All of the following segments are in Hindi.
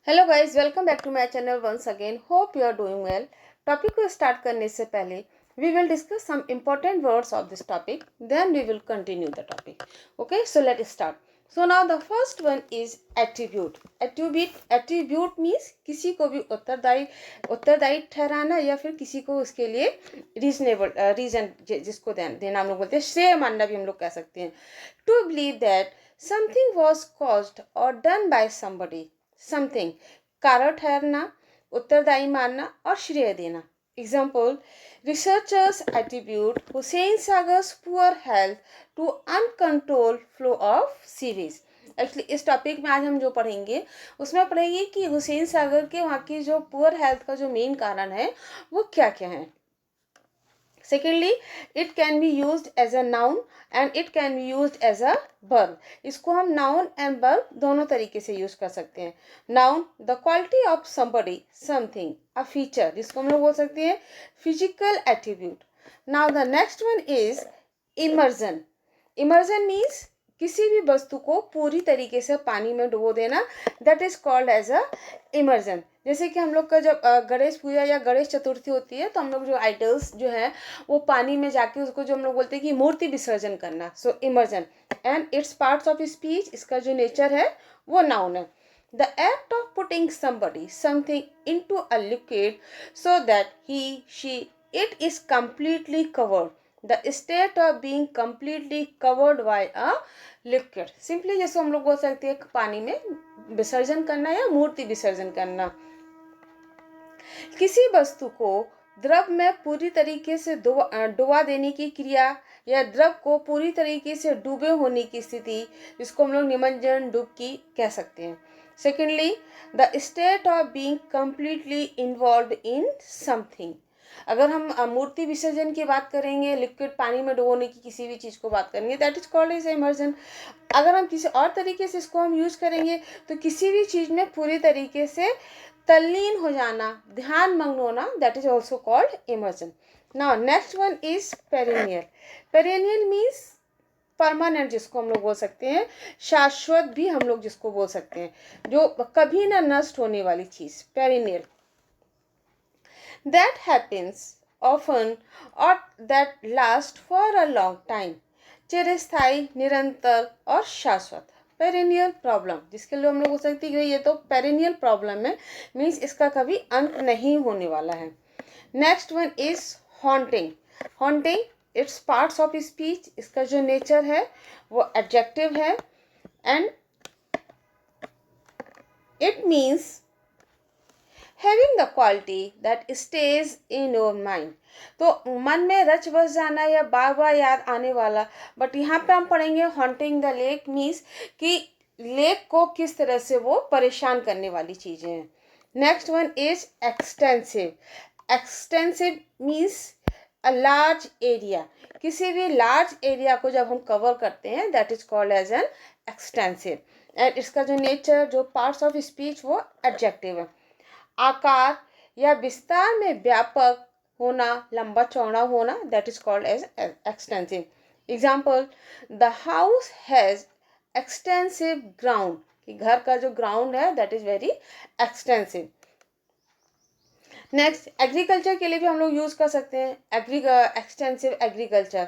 Hello guys, welcome back to my channel once again. Hope you are doing well. Topic को स्टार्ट करने से पहले we will discuss some important words of this topic, then we will continue the topic. Okay, so let start. So now the first one is attribute. Attribute means किसी को भी उत्तरदायी ठहराना या फिर किसी को उसके लिए रीजनेबल रीजन जिसको देना हम लोग बोलते हैं, श्रेय मानना भी हम लोग कह सकते हैं। To believe that something was caused और डन बाय समबडी। समथिंग कारण ठहरना, उत्तरदायी मानना और श्रेय देना। Example, researchers attribute Hussain Sagar's poor health to uncontrol flow of series. Actually इस टॉपिक में आज हम जो पढ़ेंगे उसमें पढ़ेंगे कि हुसैन सागर के वहाँ की जो पुअर हेल्थ का जो मेन कारण है वो क्या क्या है। Secondly, it can be used as a noun and it can be used as a verb. इसको हम noun and verb दोनों तरीके से यूज कर सकते हैं। Noun, the quality of somebody, something, a feature, जिसको हम लोग बोल सकते हैं physical attribute. Now the next one is immersion. Immersion means किसी भी वस्तु को पूरी तरीके से पानी में डुबो देना, that is called as a immersion. जैसे कि हम लोग का जब गणेश पूजा या गणेश चतुर्थी होती है तो हम लोग जो आइडल्स जो है वो पानी में जाके उसको जो हम लोग बोलते हैं कि मूर्ति विसर्जन करना, so immersion. And its parts of speech, इसका जो नेचर है वो नाउन है। The act of putting somebody something into a liquid so that he she it is completely covered. The state of being completely covered by a liquid. Simply जैसे हम लोग बोल सकते हैं पानी में विसर्जन करना या मूर्ति विसर्जन करना। किसी वस्तु को द्रव में पूरी तरीके से डुबा देने की क्रिया या द्रव को पूरी तरीके से डूबे होने की स्थिति, जिसको हम लोग निमज्जन डुबकी कह सकते हैं। Secondly, the state of being completely involve in something. अगर हम मूर्ति विसर्जन की बात करेंगे, लिक्विड पानी में डुबोने की किसी भी चीज़ को बात करेंगे, that is called as immersion. अगर हम किसी और तरीके से इसको हम यूज करेंगे तो किसी भी चीज़ में पूरी तरीके से तल्लीन हो जाना, ध्यान मग्न होना, that is also called immersion. Now next one is perennial. Perennial means permanent, जिसको हम लोग बोल सकते हैं शाश्वत भी हम लोग जिसको बोल सकते हैं, जो कभी ना नष्ट होने वाली चीज, perennial. that happens often or that last for a long time, चिरस्थायी, निरंतर और शाश्वत। पेरिनियल प्रॉब्लम, जिसके लिए हम लोग बोल सकते हैं ये तो पेरिनियल प्रॉब्लम है, मीन्स इसका कभी अंत नहीं होने वाला है। Next one is haunting. Haunting it's parts of speech, इसका जो नेचर है वो एडजेक्टिव है and it means having the quality that stage in your mind. तो मन में रच बस जाना या बार बार याद आने वाला। बट यहाँ पे हम पढ़ेंगे हॉन्टिंग द लेक मीन्स कि लेक को किस तरह से वो परेशान करने वाली चीज़ें हैं। Next one is extensive. Extensive means a large area. किसी भी लार्ज एरिया को जब हम कवर करते हैं that is called as an extensive. And इसका जो नेचर, जो पार्ट्स ऑफ स्पीच, वो एडजेक्टिव है। आकार या विस्तार में व्यापक होना, लंबा चौड़ा होना, that is called as extensive. Example, the house has extensive ground, कि घर का जो ग्राउंड है that is very extensive. Next, agriculture के लिए भी हम लोग यूज कर सकते हैं extensive agriculture.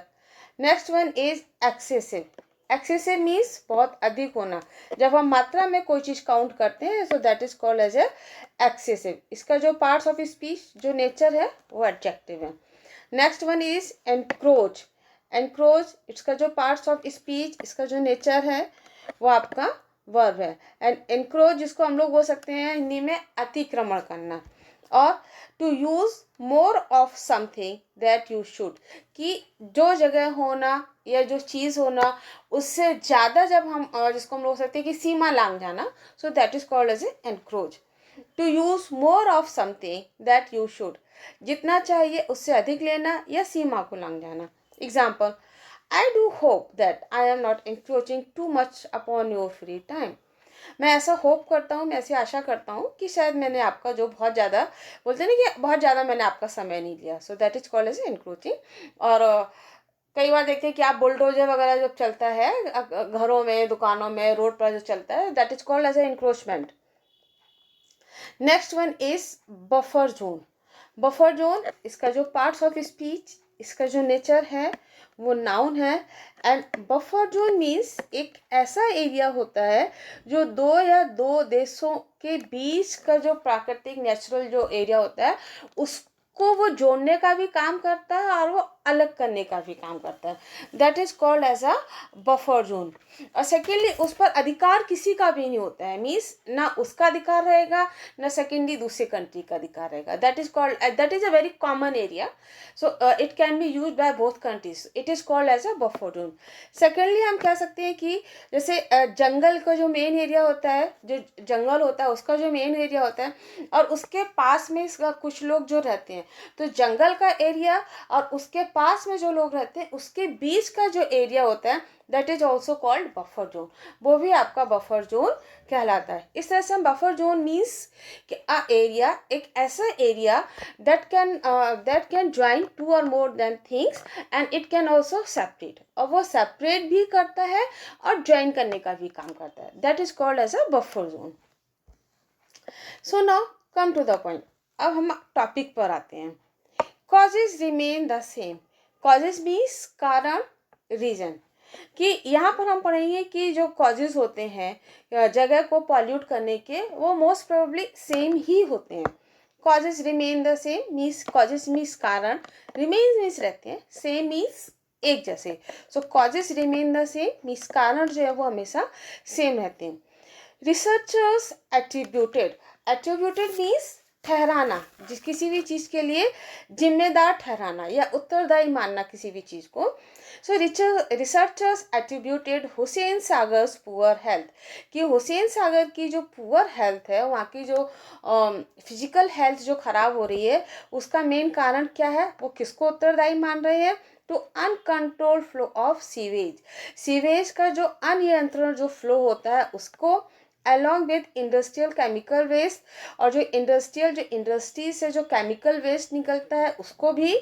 Next one is excessive. Excessive means बहुत अधिक होना, जब हम मात्रा में कोई चीज काउंट करते हैं so that is called as a excessive. इसका जो पार्ट्स ऑफ स्पीच, जो नेचर है वो एडजेक्टिव है। Next one is encroach. Encroach इसका जो पार्ट्स ऑफ स्पीच, इसका जो नेचर है वो आपका वर्ब है। एंड एनक्रोच जिसको हम लोग बोल सकते हैं हिंदी में अतिक्रमण करना। और to use more of something that you should, कि जो जगह होना या जो चीज़ होना उससे ज़्यादा जब हम जिसको हम लोग सकते हैं कि सीमा लांघ जाना, so that is called as a encroach. To use more of something that you should, जितना चाहिए उससे अधिक लेना या सीमा को लांघ जाना। Example, I do hope that I am not encroaching too much upon your free time. मैं ऐसा होप करता हूँ, मैं ऐसी आशा करता हूँ कि शायद मैंने आपका जो बहुत ज़्यादा बोलते हैं ना कि बहुत ज़्यादा मैंने आपका समय नहीं लिया, so that is called as encroaching. और कई बार देखते हैं कि आप बुलडोजर वगैरह जब चलता है घरों में, दुकानों में, रोड पर जो चलता है that is called as a encroachment. Next one is buffer zone. Buffer zone, इसका जो पार्ट्स ऑफ स्पीच, इसका जो नेचर है वो नाउन है. एंड बफर जोन मीन्स एक ऐसा एरिया होता है जो दो या दो देशों के बीच का जो प्राकृतिक नेचुरल जो एरिया होता है उसको वो जोड़ने का भी काम करता है और वो अलग करने का भी काम करता है. That is called as a buffer zone. और सेकेंडली उस पर अधिकार किसी का भी नहीं होता है. मीन्स ना उसका अधिकार रहेगा ना सेकेंडली दूसरे कंट्री का अधिकार रहेगा. That is called, that is a very common area. So it can be use by both countries. It is called as a buffer zone. Secondly हम कह सकते हैं कि जैसे जंगल का जो मेन एरिया होता है, जो जंगल होता है उसका जो मेन एरिया होता है और उसके पास में इसका कुछ लोग जो रहते हैं, तो जंगल का एरिया और उसके पास में जो लोग रहते हैं उसके बीच का जो एरिया होता है that is also called buffer zone. वो भी आपका बफर जोन कहलाता है. इस तरह से हम बफर जोन मीन्स कि अ एरिया, एक ऐसा area that can join two or more than things and it can also separate. और वो सेपरेट भी करता है और ज्वाइन करने का भी काम करता है. That is called as a buffer zone. So now come to the point. अब हम टॉपिक पर आते हैं. Causes remain the same. Causes means कारण, रीजन. कि यहाँ पर हम पढ़ेंगे कि जो कॉजेज होते हैं जगह को पॉल्यूट करने के, वो मोस्ट प्रोबेबली सेम ही होते हैं. Causes remain the same means, causes means कारण, रिमेन मीन्स रहते हैं, सेम मीन्स एक जैसे. So causes remain the same means कारण जो है वो हमेशा सेम रहते हैं. Researchers attributed. एट्रीब्यूटेड मीन्स ठहराना, जिस किसी भी चीज़ के लिए जिम्मेदार ठहराना या उत्तरदायी मानना किसी भी चीज़ को. So researchers attributed Hussain Sagar's poor health. कि हुसैन सागर की जो पुअर हेल्थ है, वहाँ की जो फिजिकल हेल्थ जो खराब हो रही है, उसका मेन कारण क्या है, वो किसको उत्तरदायी मान रहे हैं, to uncontrol flow of sewage. Sewage का जो अनियंत्रण जो फ्लो होता है उसको, along with industrial chemical waste, और जो इंडस्ट्री से जो केमिकल वेस्ट निकलता है उसको भी,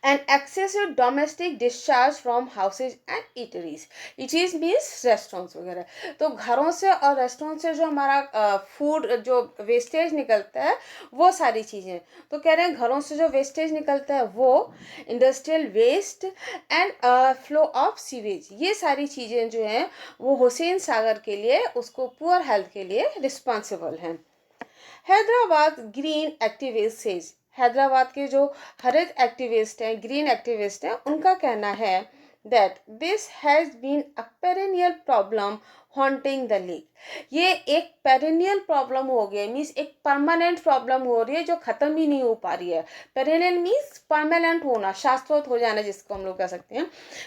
and excessive domestic discharge from houses and eateries. eateries means restaurants वगैरह. तो घरों से और रेस्टोरेंट से जो हमारा फूड जो वेस्टेज निकलता है वो सारी चीज़ें. तो कह रहे हैं घरों से जो वेस्टेज निकलता है वो, industrial waste and flow of sewage, ये सारी चीज़ें जो हैं वो हुसैन सागर के लिए, उसको पुअर हेल्थ के लिए रिस्पॉन्सिबल हैं. Hyderabad green activist says. Hyderabad के जो हरित एक्टिविस्ट हैं, ग्रीन एक्टिविस्ट हैं, उनका कहना है that this has been a perennial problem haunting the lake. ये एक पेरेनियल प्रॉब्लम हो गया, मीन्स एक परमानेंट प्रॉब्लम हो रही है जो ख़त्म ही नहीं हो पा रही है. पेरेनियल मीन्स परमानेंट होना, शाश्वत हो जाना, जिसको हम लोग कह सकते हैं.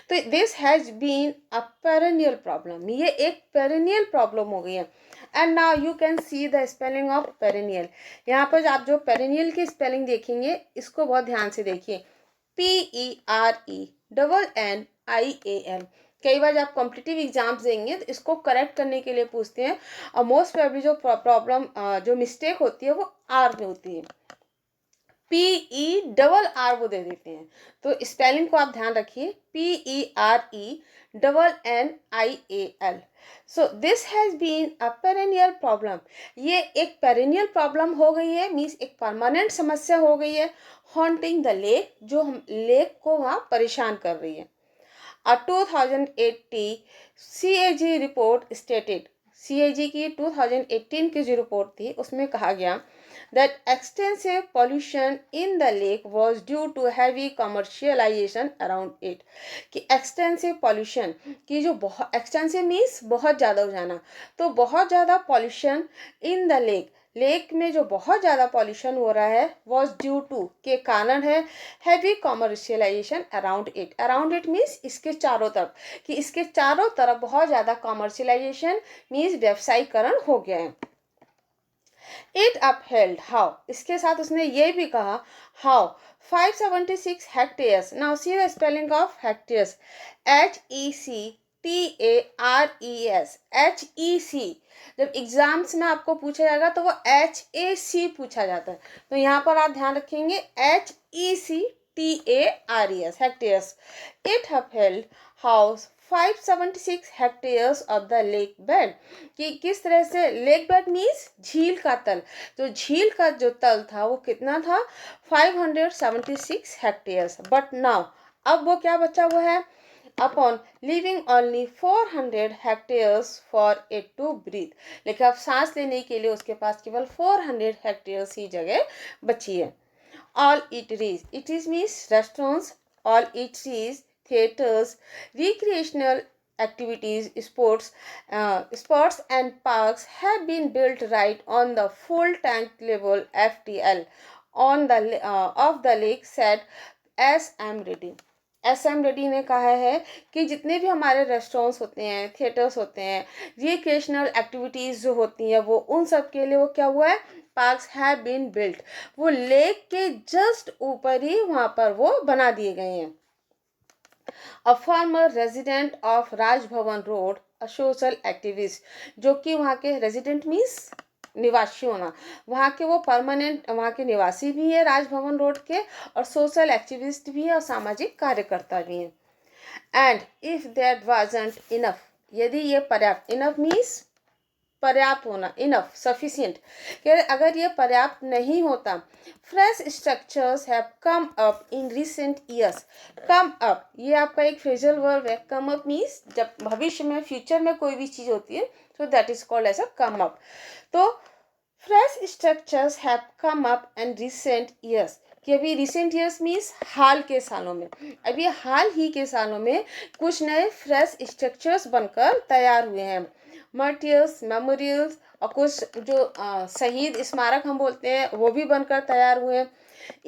तो this has been a perennial problem, ये एक पेरेनियल प्रॉब्लम हो गई है. And now you can see the spelling of perennial. यहाँ पर आप जो पेरेनियल की स्पेलिंग देखेंगे इसको बहुत ध्यान से देखिए. PERENNIAL. कई बार आप कॉम्पिटिटिव एग्जाम्स देंगे तो इसको करेक्ट करने के लिए पूछते हैं, और मोस्ट प्रोबेबली जो प्रॉब्लम जो मिस्टेक होती है वो आर में होती है. PERR वो दे देते हैं. तो स्पेलिंग को आप ध्यान रखिए, PERENNIAL. So this has been a perennial problem. ये एक पेरेनियल प्रॉब्लम हो गई है, मीन्स एक परमानेंट समस्या हो गई है. हॉन्टिंग द लेक, जो हम लेक को वहाँ परेशान कर रही है. अ 2080 CAG रिपोर्ट स्टेटेड. CAG की 2018 की जो रिपोर्ट थी उसमें कहा गया that extensive pollution in the lake was due to heavy commercialization around it. कि extensive pollution की जो बहुत, extensive means बहुत ज़्यादा हो जाना, तो बहुत ज़्यादा pollution in the lake, lake में जो बहुत ज़्यादा पॉल्यूशन हो रहा है वॉज ड्यू टू, के कारण है, heavy commercialisation around it. Around it means इसके चारों तरफ, कि इसके चारों तरफ बहुत ज़्यादा कॉमर्शियलाइजेशन मीन्स व्यवसायीकरण हो गया है. इट अपहेल्ड हाउ, इसके साथ उसने ये भी कहा how 576 hectares. Now see the spelling of hectares. HECTARES. HEC. जब एग्जाम्स में आपको पूछा जाएगा तो वो HAC पूछा जाता है, तो यहाँ पर आप ध्यान रखेंगे HECTARES hectares. It upheld how 576 hectares of the lake bed, कि किस तरह से लेक बेड मीन्स झील का तल, तो झील का जो तल था वो कितना था 576 हेक्टेयर्स। बट नाउ अब वो क्या बचा हुआ है, upon leaving only 400 hectares for it to breathe, लेकिन अब सांस लेने के लिए उसके पास केवल 400 हेक्टेयर्स ही जगह बची है। All eateries means restaurants, all eateries, theaters, recreational activities, sports and parks have been built right on the full tank level FTL on the of the lake, said SM Reddy। SM Reddy ने कहा है कि जितने भी हमारे रेस्टोरेंट्स होते हैं, थिएटर्स होते हैं, रिक्रिएशनल एक्टिविटीज़ जो होती हैं, वो उन सब के लिए वो क्या हुआ है, पार्क्स हैव बीन बिल्ट, वो लेक के जस्ट ऊपर ही वहाँ पर वो बना दिए गए हैं। A former resident of Raj Bhavan road, a social activist, जो कि वहाँ के रेजिडेंट मीन्स निवासी होना, वहाँ के वो परमानेंट वहाँ के निवासी भी है राजभवन रोड के, और सोशल एक्टिविस्ट भी है और सामाजिक कार्यकर्ता भी हैं। And if that wasn't enough, यदि ये पर्याप्त, इनफ मीन्स पर्याप्त होना, इनफ सफिशिएंट, कि अगर ये पर्याप्त नहीं होता, fresh structures have come up in recent years. Come up ये आपका एक फ्रेजल वर्ब है। कम अप मीन्स जब भविष्य में, फ्यूचर में कोई भी चीज़ होती है तो that is called as a come up. तो fresh structures have come up in recent years, कि अभी रिसेंट ईयर्स मीन्स हाल के सालों में, अभी हाल ही के सालों में कुछ नए फ्रेश स्ट्रक्चर्स बनकर तैयार हुए हैं। मर्टियर्स, मेमोरियल्स और कुछ जो शहीद स्मारक हम बोलते हैं वो भी बनकर तैयार हुए हैं।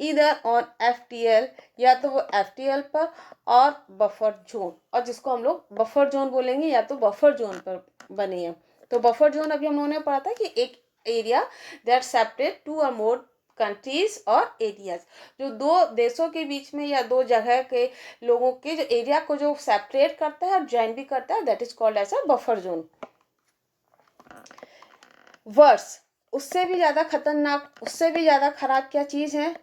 इधर ऑन FTL, या तो वो FTL पर, और बफर जोन, और जिसको हम लोग बफर जोन बोलेंगे, या तो बफर जोन पर बनी है। तो बफर जोन अभी हम लोगों ने पढ़ा था कि एक area that separate to or more countries और एरियाज, जो दो देशों के बीच में या दो जगह के लोगों के जो एरिया को जो सेपरेट करता है और ज्वाइन भी करता है, that is called as a buffer zone. Worse, उससे भी ज़्यादा खतरनाक, उससे भी ज़्यादा खराब क्या चीज़ है,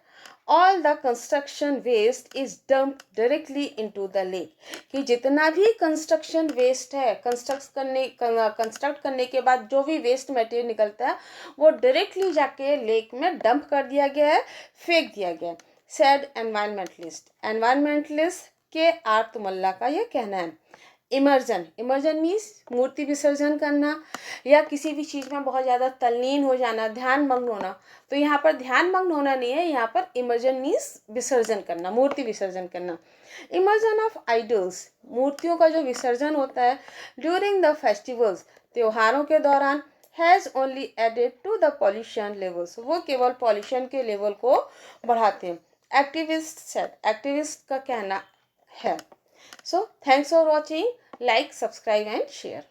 all the construction waste is dump directly into the lake, कि जितना भी कंस्ट्रक्शन वेस्ट है, कंस्ट्रक्ट करने के बाद जो भी वेस्ट मटेरियल निकलता है वो डायरेक्टली जाके लेक में डंप कर दिया गया है, फेंक दिया गया है। सैड एनवायरमेंटलिस्ट के आर तुमल्ला का यह कहना है। इमर्जन, इमर्जन मीन्स मूर्ति विसर्जन करना या किसी भी चीज़ में बहुत ज़्यादा तल्लीन हो जाना, ध्यान मग्न होना। तो यहाँ पर ध्यान मग्न होना नहीं है, यहाँ पर इमर्जन मीन्स विसर्जन करना, मूर्ति विसर्जन करना। इमर्जन ऑफ आइडल्स, मूर्तियों का जो विसर्जन होता है ड्यूरिंग द फेस्टिवल्स, त्योहारों के दौरान, has only added to the pollution levels, वो केवल पॉल्यूशन के लेवल को बढ़ाते हैं। एक्टिविस्ट का कहना है। So thanks for watching. Like, subscribe and share.